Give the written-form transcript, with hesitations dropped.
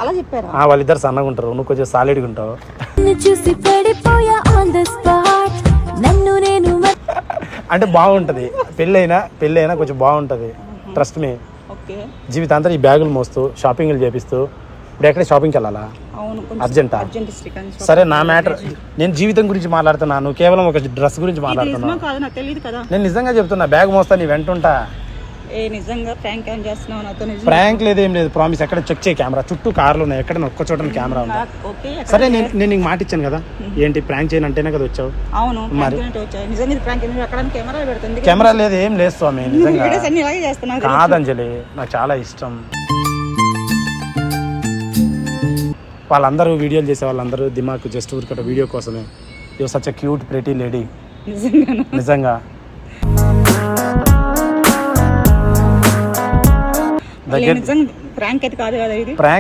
అలా చెప్పారా? వాళ్ళిద్దరు సన్నగా ఉంటారు, నువ్వు కొంచెం సాలిడ్గా ఉంటావు. అంటే బాగుంటది, పెళ్ళైనా కొంచెం బాగుంటది. Trust me. జీవితాంతా ఈ బ్యాగులు మోస్తూ షాపింగ్లు చేపిస్తూ ఇప్పుడు ఎక్కడ షాపింగ్కి వెళ్ళాలా? అర్జెంటా? సరే, నా మ్యాటర్, నేను జీవితం గురించి మాట్లాడుతున్నాను, కేవలం ఒక డ్రెస్ గురించి మాట్లాడుతున్నాను. నేను నిజంగా చెప్తున్నా, బ్యాగ్ మోస్తా నీ వెంటుంటా. ప్రాంక్ లేదు, ఏం లేదు, ప్రామిస్. ఎక్కడ చెక్ చేయి, కెమెరా చుట్టూ కార్లు ఉన్నాయి, ఎక్కడ ఒక్క చోట కెమెరా ఉంది. సరే, నేను నీకు మాట ఇచ్చాను కదా, ఏంటి ప్రాంక్ చేయను అంటేనే కదా వచ్చావు. మరి కెమెరా లేదు, ఏం లేదు స్వామి, నిజంగా కాదంజలి, నాకు చాలా ఇష్టం. వాళ్ళందరూ వీడియోలు చేసే వాళ్ళందరూ దిమాకు జస్ట్ ఊరికట వీడియో కోసమే. You such a cute pretty lady. నిజంగా ప్రాంక్ అయితే కాదు కదా ఇది. ప్రాంక్